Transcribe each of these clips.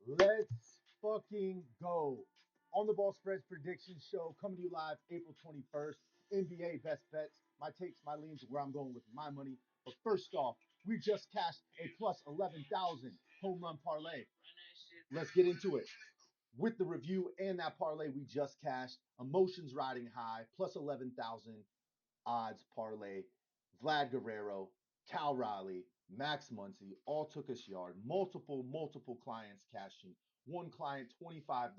Let's fucking go. On the Ball Spreads Prediction Show, coming to you live April 21st. NBA best bets, my takes, my leans, where I'm going with my money. But first off, we just cashed a plus 11,000 home run parlay. Let's get into it. With the review and that parlay we just cashed, emotions riding high, plus 11,000 odds parlay. Vlad Guerrero, Cal Riley, Max Muncy all took us yard. Multiple clients cashing. One client $25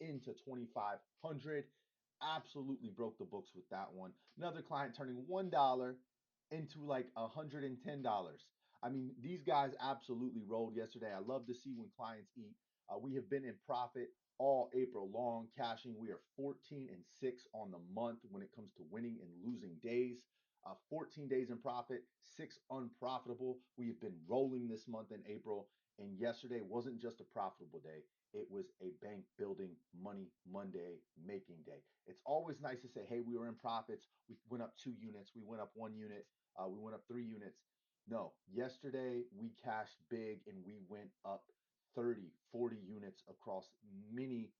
into 2,500. Absolutely broke the books with that one. Another client turning $1 into like $110. I mean, these guys absolutely rolled yesterday. I love to see when clients eat. We have been in profit all April long, cashing. We are 14-6 on the month when it comes to winning and losing days. 14 days in profit, 6 unprofitable. We have been rolling this month in April, and yesterday wasn't just a profitable day. It was a bank building money Monday making day. It's always nice to say, hey, we were in profits. We went up 2 units. We went up 1 unit. We went up 3 units. No, yesterday we cashed big and we went up 30, 40 units across many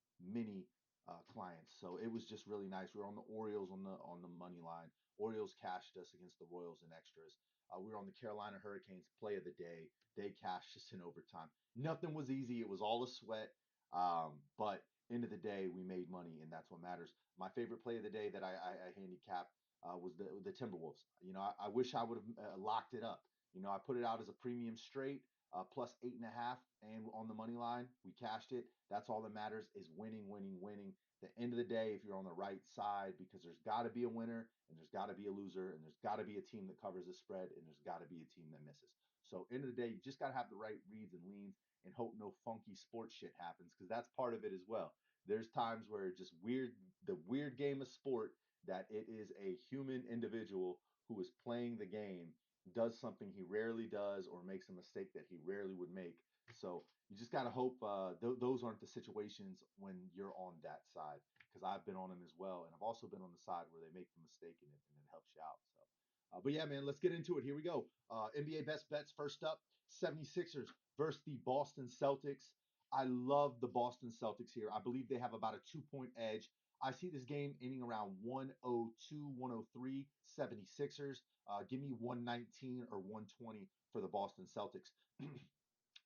clients. So it was just really nice. We were on the Orioles on the money line. Orioles cashed us against the Royals in extras. We were on the Carolina Hurricanes play of the day. They cashed us in overtime. Nothing was easy. It was all a sweat. But end of the day, we made money, and that's what matters. My favorite play of the day that I handicapped was the Timberwolves. I wish I would have locked it up. I put it out as a premium straight plus 8.5, and on the money line, we cashed it. That's all that matters is winning, winning, winning. At the end of the day, if you're on the right side, because there's got to be a winner and there's got to be a loser and there's got to be a team that covers the spread and there's got to be a team that misses. So end of the day, you just got to have the right reads and leans and hope no funky sports shit happens because that's part of it as well. There's times where just the weird game of sport that it is a human individual who is playing the game does something he rarely does or makes a mistake that he rarely would make. So you just got to hope those aren't the situations when you're on that side because I've been on them as well. And I've also been on the side where they make the mistake in it and it helps you out. So, but yeah, man, let's get into it. Here we go. NBA best bets first up 76ers versus the Boston Celtics. I love the Boston Celtics here. I believe they have about a 2 point edge. I see this game ending around 102, 103, 76ers. Give me 119 or 120 for the Boston Celtics.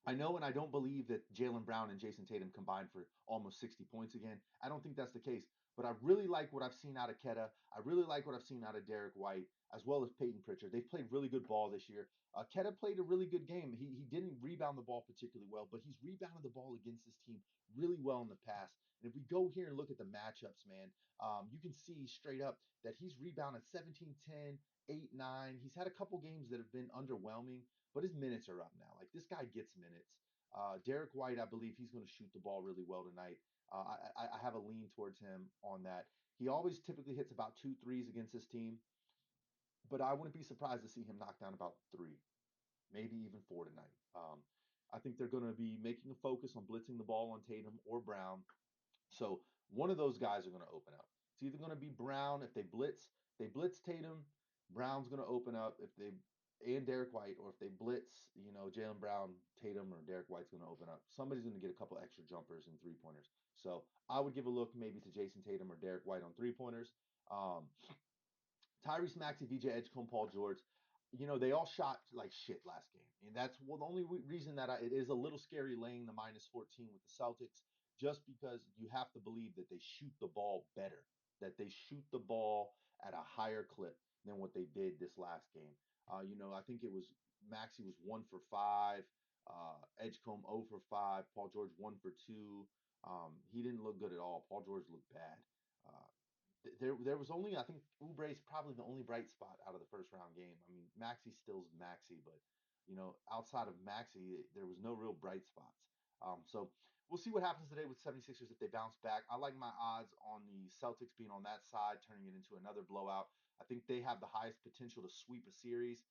I know and I don't believe that Jaylen Brown and Jason Tatum combined for almost 60 points again. I don't think that's the case. But I really like what I've seen out of Keta. I really like what I've seen out of Derek White, as well as Peyton Pritchard. They've played really good ball this year. Keta played a really good game. He didn't rebound the ball particularly well, but he's rebounded the ball against this team really well in the past. And if we go here and look at the matchups, man, you can see straight up that he's rebounded 17, 10, 8, 9. He's had a couple games that have been underwhelming, but his minutes are up now. Like this guy gets minutes. Derek White, I believe he's going to shoot the ball really well tonight. I have a lean towards him on that. He always typically hits about 2 threes against this team, but I wouldn't be surprised to see him knock down about 3, maybe even 4 tonight. I think they're going to be making a focus on blitzing the ball on Tatum or Brown. So one of those guys are going to open up. It's either going to be Brown if they blitz Tatum. Brown's going to open up if they and Derek White, or if they blitz, Jaylen Brown, Tatum, or Derek White's going to open up. Somebody's going to get a couple extra jumpers and 3 pointers. So I would give a look maybe to Jason Tatum or Derek White on 3 pointers. Tyrese Maxey, VJ Edgecombe, Paul George. They all shot like shit last game. And that's the only reason that it is a little scary laying the minus 14 with the Celtics, just because you have to believe that they shoot the ball better, that they shoot the ball at a higher clip than what they did this last game. I think it was Maxey was 1 for 5, Edgecombe 0 for 5, Paul George 1 for 2. He didn't look good at all. Paul George looked bad. Uh, there was only, I think Oubre's probably the only bright spot out of the first round game. I mean, Maxey still's Maxey, but outside of Maxey, there was no real bright spots. So we'll see what happens today with 76ers if they bounce back. I like my odds on the Celtics being on that side, turning it into another blowout. I think they have the highest potential to sweep a series,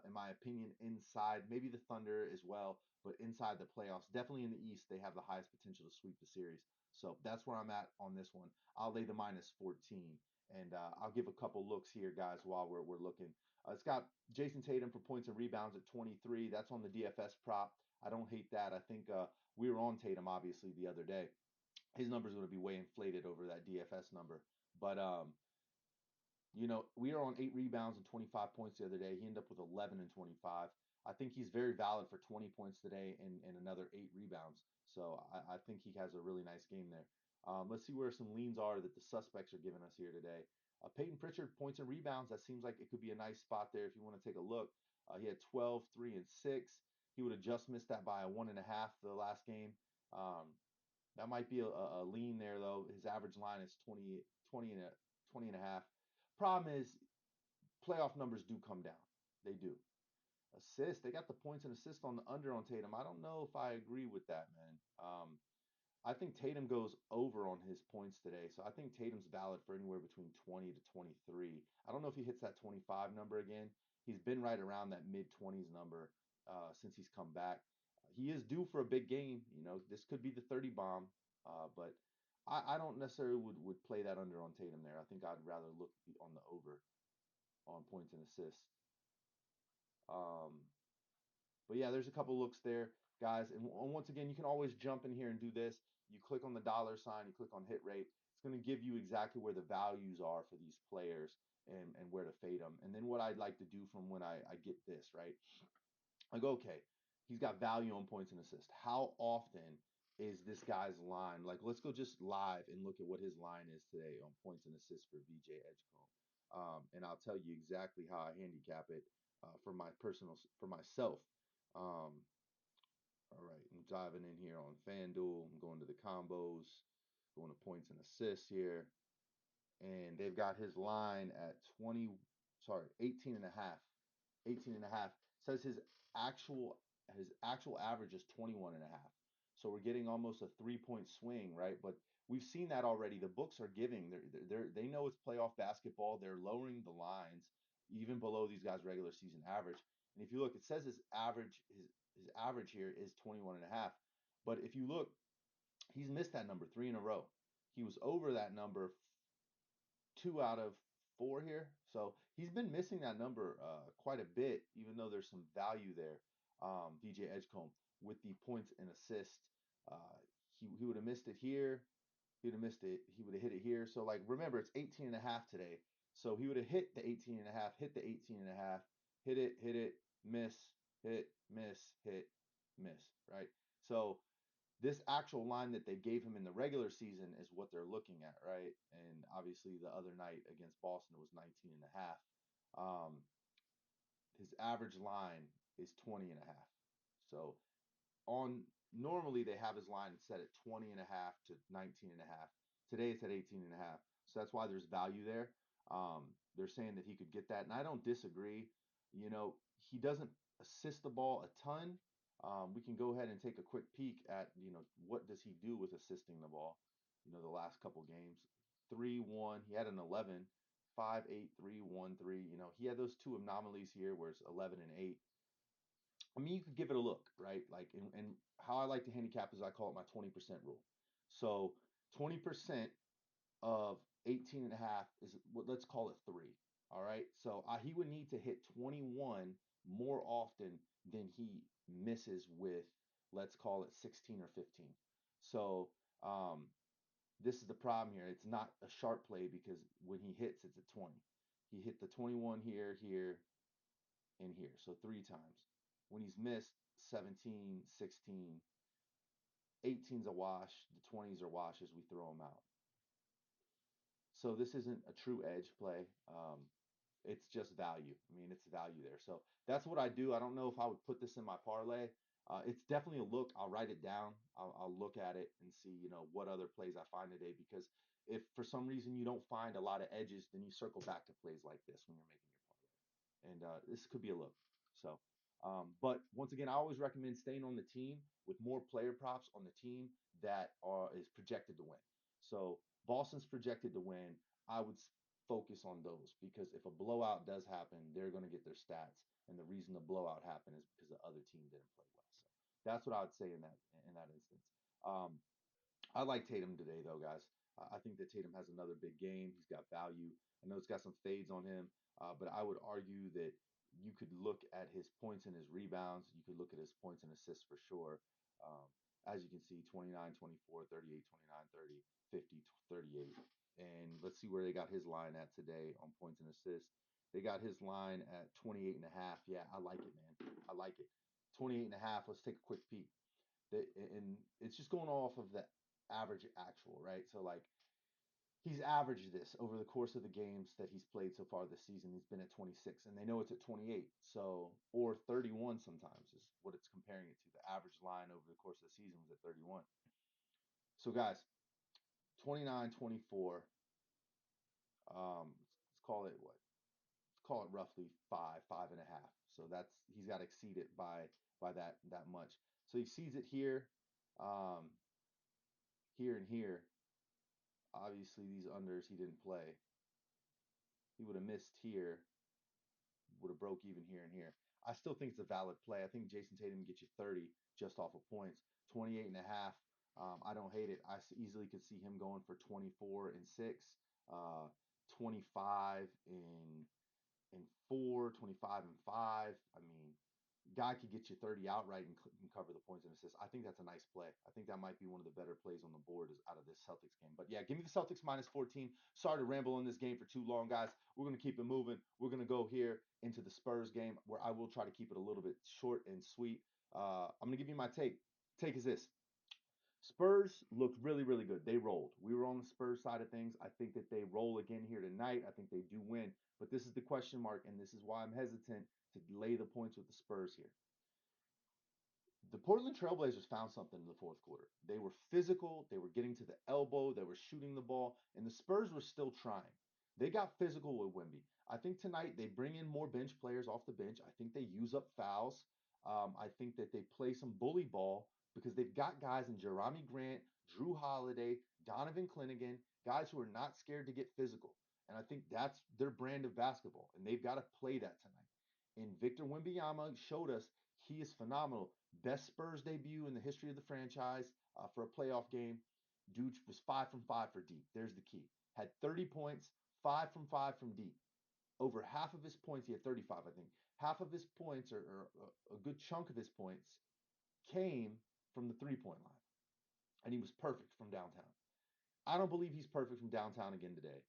in my opinion, inside maybe the Thunder as well, but inside the playoffs, definitely in the East, they have the highest potential to sweep the series. So that's where I'm at on this one. I'll lay the minus 14. And I'll give a couple looks here, guys, while we're looking. It's got Jason Tatum for points and rebounds at 23. That's on the DFS prop. I don't hate that. I think we were on Tatum obviously the other day. His number is going to be way inflated over that DFS number, but we are on 8 rebounds and 25 points the other day. He ended up with 11 and 25. I think he's very valid for 20 points today and another 8 rebounds. So I think he has a really nice game there. Let's see where some leans are that the suspects are giving us here today. Peyton Pritchard, points and rebounds. That seems like it could be a nice spot there if you want to take a look. He had 12, 3, and 6. He would have just missed that by a 1.5 the last game. That might be a lean there, though. His average line is 20 and a half. Problem is, playoff numbers do come down. They do. Assist, they got the points and assists on the under on Tatum. I don't know if I agree with that, man. I think Tatum goes over on his points today. So I think Tatum's valid for anywhere between 20 to 23. I don't know if he hits that 25 number again. He's been right around that mid 20s number since he's come back. He is due for a big game. This could be the 30 bomb, but I don't necessarily would play that under on Tatum there. I think I'd rather look on the over on points and assists. Um, but yeah, there's a couple looks there, guys. And once again, you can always jump in here and do this. You click on the dollar sign, you click on hit rate. It's going to give you exactly where the values are for these players and where to fade them. And then what I'd like to do from when I get this, right? I go, okay, he's got value on points and assists. How often is this guy's line? Like, let's go just live and look at what his line is today on points and assists for VJ Edgecomb. And I'll tell you exactly how I handicap it for myself. Um, all right, I'm diving in here on FanDuel. I'm going to the combos, going to points and assists here. And they've got his line at 18 and a half. 18 and a half. Says his actual average is 21 and a half. So we're getting almost a 3-point swing, right? But we've seen that already. The books are giving. They know it's playoff basketball. They're lowering the lines even below these guys' regular season average. And if you look, it says his average here is 21 and a half. But if you look, he's missed that number 3 in a row. He was over that number 2 out of 4 here. So he's been missing that number quite a bit, even though there's some value there. VJ Edgecomb with the points and assists. Uh, he would have missed it here. He would have missed it. He would have hit it here. So like remember, it's 18 and a half today. So he would have hit the 18 and a half, hit the 18 and a half, hit it, miss, hit, miss, hit, miss, right? So this actual line that they gave him in the regular season is what they're looking at, right? And obviously the other night against Boston, it was 19 and a half. His average line is 20 and a half. So on normally they have his line set at 20 and a half to 19 and a half. Today it's at 18 and a half. So that's why there's value there. They're saying that he could get that, and I don't disagree. He doesn't assist the ball a ton. We can go ahead and take a quick peek at what does he do with assisting the ball. The last couple games, 3-1. He had an 11, 5, 8, 3, 1, 3. He had those two anomalies here where it's 11 and 8. I mean, you could give it a look, right? Like, and how I like to handicap is I call it my 20% rule. So 20% of 18 and a half is what, let's call it 3. All right. So he would need to hit 21 more often than he misses with, let's call it 16 or 15. So this is the problem here. It's not a sharp play because when he hits, it's at 20. He hit the 21 here, here, and here. So 3 times. When he's missed 17, 16, 18's a wash. The 20s are washes. We throw them out. So this isn't a true edge play. It's just value. I mean, it's value there. So that's what I do. I don't know if I would put this in my parlay. It's definitely a look. I'll write it down. I'll look at it and see, what other plays I find today. Because if for some reason you don't find a lot of edges, then you circle back to plays like this when you're making your parlay. And this could be a look. So, but once again, I always recommend staying on the team with more player props on the team that is projected to win. So Boston's projected to win. I would focus on those because if a blowout does happen, they're going to get their stats, and the reason the blowout happened is because the other team didn't play well. So that's what I would say in that instance. Um, I like Tatum today, though, guys. I think that Tatum has another big game. He's got value. I know it's got some fades on him, but I would argue that You could look at his points and his rebounds. You could look at his points and assists for sure. Um, as you can see, 29, 24, 38, 29, 30, 50, 38. And let's see where they got his line at today on points and assists. They got his line at 28 and a half. Yeah, I like it, man. I like it. 28 and a half. Let's take a quick peek. And it's just going off of the average actual, right? So like he's averaged this over the course of the games that he's played so far this season. He's been at 26, and they know it's at 28. So, or 31 sometimes is what it's comparing it to. The average line over the course of the season was at 31. So, guys, 29, 24. Let's call it what? Let's call it roughly five and a half. So that's he's got to exceed it by that much. So he exceeds it here, um, here and here. Obviously, these unders he didn't play. He would have missed here, would have broke even here and here. I still think it's a valid play. I think Jason Tatum can get you 30 just off of points. 28 and a half. I don't hate it. I easily could see him going for 24 and 6, 25 and 4, 25 and 5. I mean, guy could get you 30 outright and cover the points and assists. I think that's a nice play. I think that might be one of the better plays on the board is out of this Celtics game. But yeah, give me the Celtics minus 14. Sorry to ramble on this game for too long, guys. We're going to keep it moving. We're going to go here into the Spurs game where I will try to keep it a little bit short and sweet. I'm going to give you my take. Take is this. Spurs looked really, really good. They rolled. We were on the Spurs side of things. I think that they roll again here tonight. I think they do win. But this is the question mark, and this is why I'm hesitant to lay the points with the Spurs here. The Portland Trailblazers found something in the fourth quarter. They were physical, they were getting to the elbow, they were shooting the ball, and the Spurs were still trying. They got physical with Wemby. I think tonight they bring in more bench players off the bench. I think they use up fouls. I think that they play some bully ball because they've got guys in Jerami Grant, Drew Holiday, Donovan Clingan, guys who are not scared to get physical. And I think that's their brand of basketball, and they've got to play that tonight. And Victor Wembanyama showed us he is phenomenal. Best Spurs debut in the history of the franchise for a playoff game. Dude was 5 from 5 for deep. There's the key. Had 30 points, 5 from 5 from deep. Over half of his points, he had 35, I think. Half of his points, or a good chunk of his points, came from the 3-point line. And he was perfect from downtown. I don't believe he's perfect from downtown again today.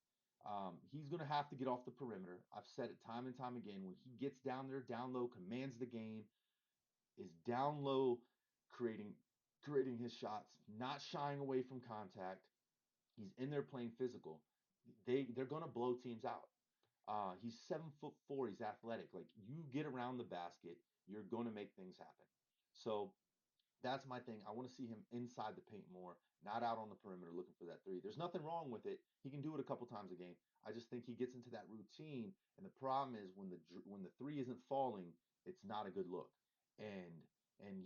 He's going to have to get off the perimeter. I've said it time and time again. When he gets down there, down low, commands the game, is down low, creating his shots, not shying away from contact. He's in there playing physical. They're gonna blow teams out. He's 7'4". He's athletic. Like you get around the basket, you're gonna make things happen. So that's my thing. I want to see him inside the paint more, not out on the perimeter looking for that three. There's nothing wrong with it. He can do it a couple times a game. I just think he gets into that routine, and the problem is when the three isn't falling, it's not a good look, and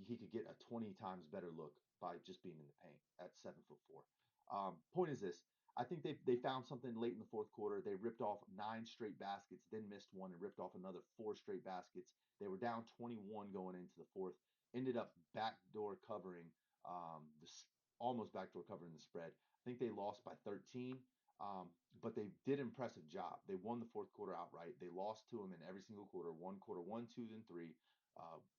he could get a 20 times better look by just being in the paint at 7'4". Point is this. I think they found something late in the fourth quarter. They ripped off 9 straight baskets, then missed one and ripped off another 4 straight baskets. They were down 21 going into the fourth, ended up backdoor covering this almost backdoor covering the spread. I think they lost by 13, but they did an impressive job. They won the fourth quarter outright. They lost to them in every single quarter. One quarter, one, two, then three.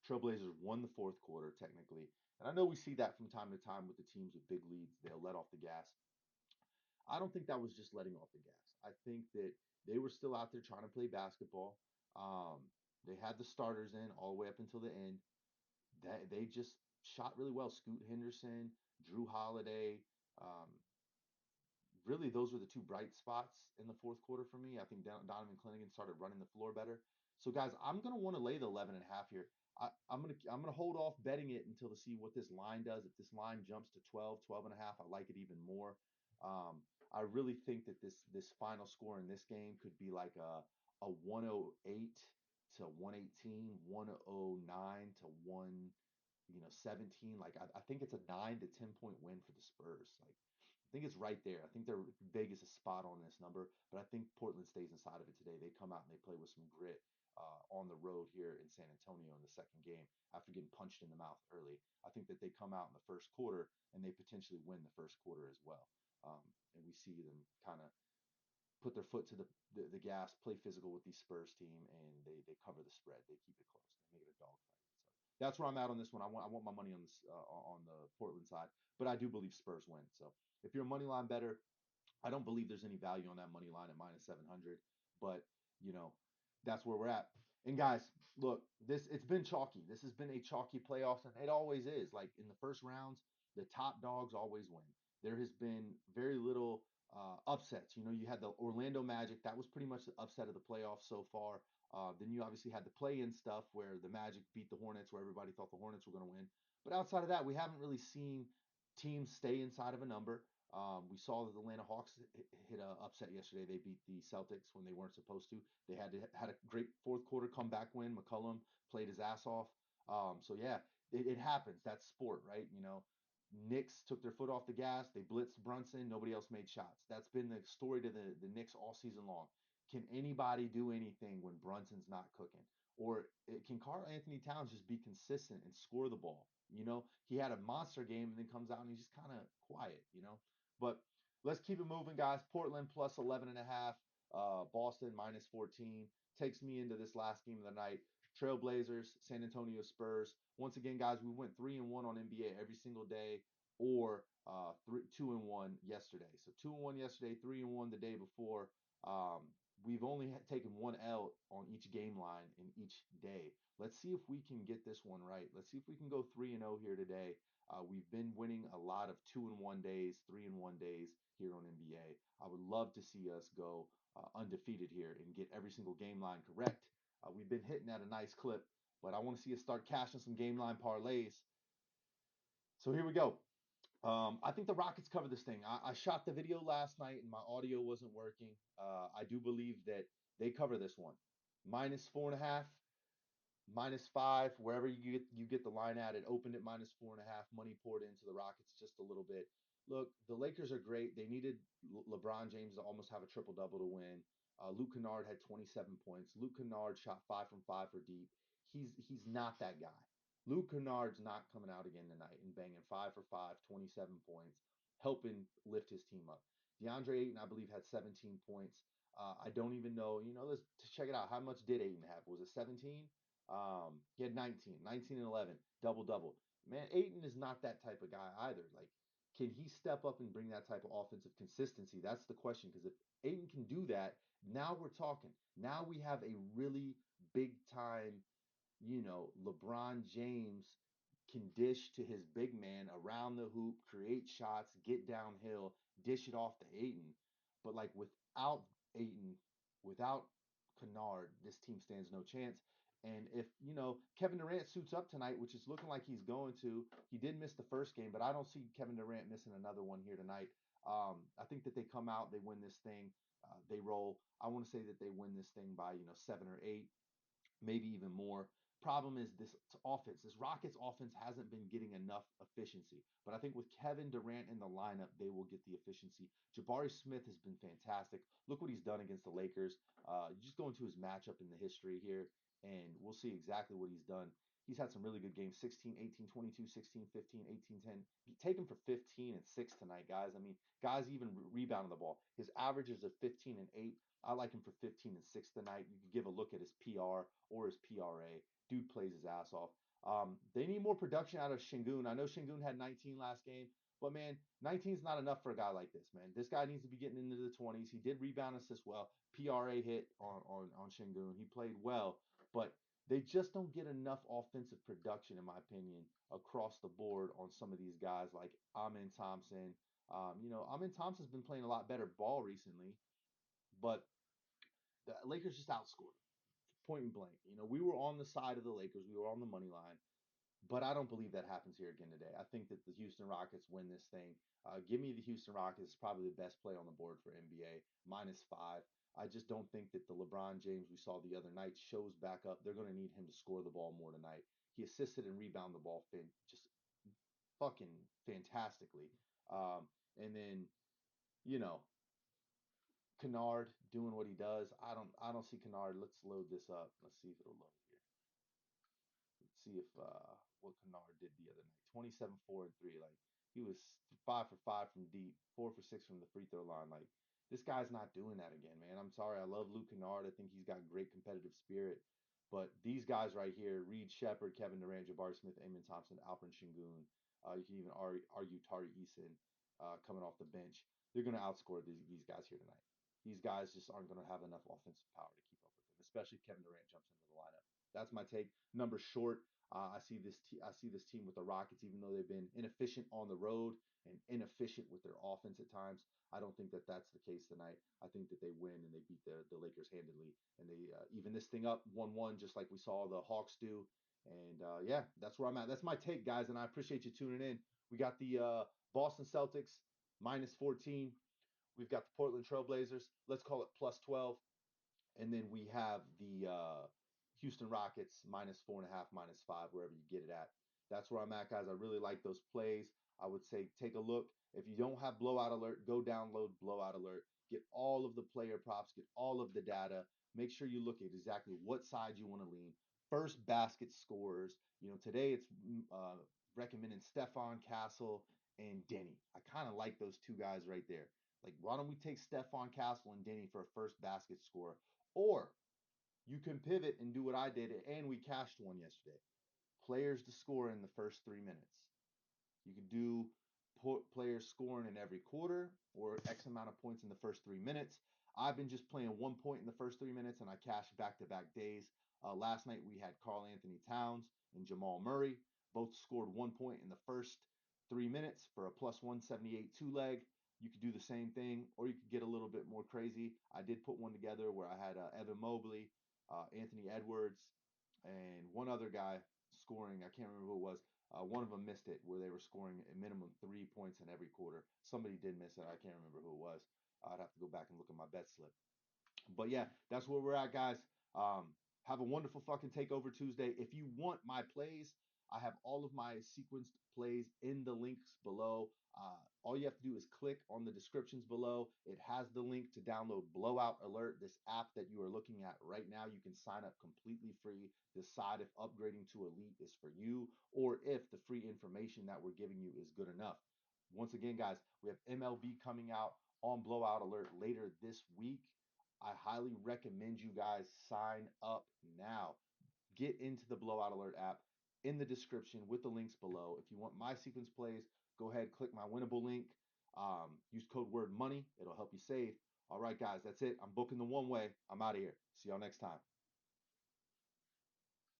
Trailblazers won the fourth quarter technically, and I know we see that from time to time with the teams with big leads. They'll let off the gas. I don't think that was just letting off the gas. I think that they were still out there trying to play basketball. They had the starters in all the way up until the end. They just shot really well. Scoot Henderson, Drew Holiday. Um, Really, those were the two bright spots in the fourth quarter for me. I think Donovan Clingan started running the floor better. So, guys, I'm gonna want to lay the 11 and a half here. I'm gonna hold off betting it until to see what this line does. If this line jumps to 12, 12 and a half, I like it even more. I really think that this final score in this game could be like a 108 to 118, 109 to 17. Like I think it's a 9 to 10 point win for the Spurs. Like I think it's right there. I think Vegas is spot on this number, but I think Portland stays inside of it today. They come out and they play with some grit on the road here in San Antonio in the second game after getting punched in the mouth early. I think that they come out in the first quarter and they potentially win the first quarter as well. And we see them kind of put their foot to the gas, play physical with the Spurs team, and they cover the spread. They keep it close. They make it a dogfight. So that's where I'm at on this one. I want my money on this on the Portland side, but I do believe Spurs win. So if you're a money line better, I don't believe there's any value on that money line at minus 700, but you know, that's where we're at. And guys, look, this it's been chalky. This has been a chalky playoffs, and it always is. Like in the first rounds, the top dogs always win. There has been very little upsets. You know, you had the Orlando Magic. That was pretty much the upset of the playoffs so far. Then you obviously had the play-in stuff where the Magic beat the Hornets, where everybody thought the Hornets were going to win. But outside of that, we haven't really seen teams stay inside of a number. We saw that the Atlanta Hawks hit an upset yesterday. They beat the Celtics when they weren't supposed to. They had a great fourth quarter comeback win. McCollum played his ass off. So yeah, it happens. That's sport, right? You know, Knicks took their foot off the gas. They blitzed Brunson. Nobody else made shots. That's been the story to the Knicks all season long. Can anybody do anything when Brunson's not cooking? Or can Karl Anthony Towns just be consistent and score the ball? You know, he had a monster game and then comes out and he's just kind of quiet, you know. But let's keep it moving, guys. Portland plus 11 and a half. Boston minus 14 takes me into this last game of the night. Trailblazers, San Antonio Spurs. Once again, guys, we went 3-1 on NBA every single day, or 2-1 yesterday. So 2-1 yesterday, 3-1 the day before. We've only taken one L on each game line in each day. Let's see if we can get this one right. Let's see if we can go 3-0 here today. We've been winning a lot of 2-1 days, 3-1 days here on NBA. I would love to see us go undefeated here and get every single game line correct. We've been hitting at a nice clip, but I want to see us start cashing some game line parlays. So here we go. I think the Rockets cover this thing. I shot the video last night and my audio wasn't working. I do believe that they cover this one. Minus 4.5, -5, wherever you get the line at. It opened at -4.5. Money poured into the Rockets just a little bit. Look, the Lakers are great. They needed LeBron James to almost have a triple double to win. Luke Kennard had 27 points. Luke Kennard shot 5 from 5 for deep. He's not that guy. Luke Kennard's not coming out again tonight and banging 5 for 5, 27 points, helping lift his team up. DeAndre Ayton, I believe, had 17 points. I don't even know. You know, let's check it out. How much did Ayton have? Was it 17? He had 19 and 11, double double. Man, Ayton is not that type of guy either. Like, can he step up and bring that type of offensive consistency? That's the question. Because if Ayton can do that, now we're talking. Now we have a really big time, LeBron James can dish to his big man around the hoop, create shots, get downhill, dish it off to Ayton. But like without Ayton, without Kennard, this team stands no chance. And if, Kevin Durant suits up tonight, which is looking like he's going to, he did miss the first game, but I don't see Kevin Durant missing another one here tonight. I think that they come out, they win this thing, they roll. I want to say that they win this thing by, 7 or 8, maybe even more. Problem is this offense, this Rockets offense hasn't been getting enough efficiency. But I think with Kevin Durant in the lineup, they will get the efficiency. Jabari Smith has been fantastic. Look what he's done against the Lakers. You just go into his matchup in the history here, and we'll see exactly what he's done. He's had some really good games 16, 18, 22, 16, 15, 18, 10. Take him for 15 and 6 tonight, guys. I mean, guys even rebounding the ball. His averages of 15 and 8. I like him for 15 and 6 tonight. You can give a look at his PR or his PRA. Dude plays his ass off. They need more production out of Şengün. I know Şengün had 19 last game, but man, 19 is not enough for a guy like this, man. This guy needs to be getting into the 20s. He did rebound assist well. PRA hit on Şengün. He played well, but they just don't get enough offensive production, in my opinion, across the board on some of these guys like Amin Thompson. Amin Thompson's been playing a lot better ball recently, but the Lakers just outscored them, point and blank. We were on the side of the Lakers. We were on the money line, but I don't believe that happens here again today. I think that the Houston Rockets win this thing. Give me the Houston Rockets. It's probably the best play on the board for NBA, -5. I just don't think that the LeBron James we saw the other night shows back up. They're going to need him to score the ball more tonight. He assisted and rebounded the ball just fucking fantastically. And then, you know, Kennard doing what he does. I don't see Kennard. Let's load this up. Let's see if it'll load here. Let's see if what Kennard did the other night. 27, 4, and 3. Like he was 5 for 5 from deep, 4 for 6 from the free throw line. Like This guy's not doing that again, man. I'm sorry. I love Luke Kennard. I think he's got great competitive spirit. But these guys right here, Reed Shepard, Kevin Durant, Jabari Smith, Amon Thompson, Alperen Şengün, you can even argue Tari Eason coming off the bench. They're going to outscore these guys here tonight. These guys just aren't going to have enough offensive power to keep up with them, especially if Kevin Durant jumps into the lineup. That's my take. Number short. I see this team with the Rockets, even though they've been inefficient on the road and inefficient with their offense at times. I don't think that that's the case tonight. I think that they win and they beat the Lakers handedly, and they even this thing up 1-1, just like we saw the Hawks do. And yeah, that's where I'm at. That's my take, guys, and I appreciate you tuning in. We got the Boston Celtics -14. We've got the Portland Trailblazers. Let's call it +12. And then we have the Houston Rockets -4.5, -5, wherever you get it at. That's where I'm at, guys. I really like those plays. I would say take a look. If you don't have Blowout Alert, go download Blowout Alert. Get all of the player props, get all of the data. Make sure you look at exactly what side you want to lean. First basket scorers. Today it's recommending Stephon Castle and Denny. I kind of like those two guys right there. Like, why don't we take Stephon Castle and Denny for a first basket score? Or you can pivot and do what I did, and we cashed one yesterday. Players to score in the first 3 minutes. You could do players scoring in every quarter or X amount of points in the first 3 minutes. I've been just playing 1 point in the first 3 minutes, and I cashed back-to-back days. Last night we had Karl Anthony Towns and Jamal Murray. Both scored 1 point in the first 3 minutes for a +178 two-leg. You could do the same thing, or you could get a little bit more crazy. I did put one together where I had Evan Mobley, Anthony Edwards, and one other guy scoring. I can't remember who it was. One of them missed it where they were scoring a minimum 3 points in every quarter. Somebody did miss it. I can't remember who it was. I'd have to go back and look at my bet slip. But yeah, that's where we're at, guys. Have a wonderful fucking Takeover Tuesday. If you want my plays, I have all of my sequenced plays in the links below. All you have to do is click on the descriptions below. It has the link to download Blowout Alert, this app that you are looking at right now. You can sign up completely free, decide if upgrading to Elite is for you, or if the free information that we're giving you is good enough. Once again, guys, we have MLB coming out on Blowout Alert later this week. I highly recommend you guys sign up now. Get into the Blowout Alert app in the description with the links below. If you want my sequence plays, go ahead, click my Winible link. Use code word money. It'll help you save. All right, guys, that's it. I'm booking the one way. I'm out of here. See y'all next time.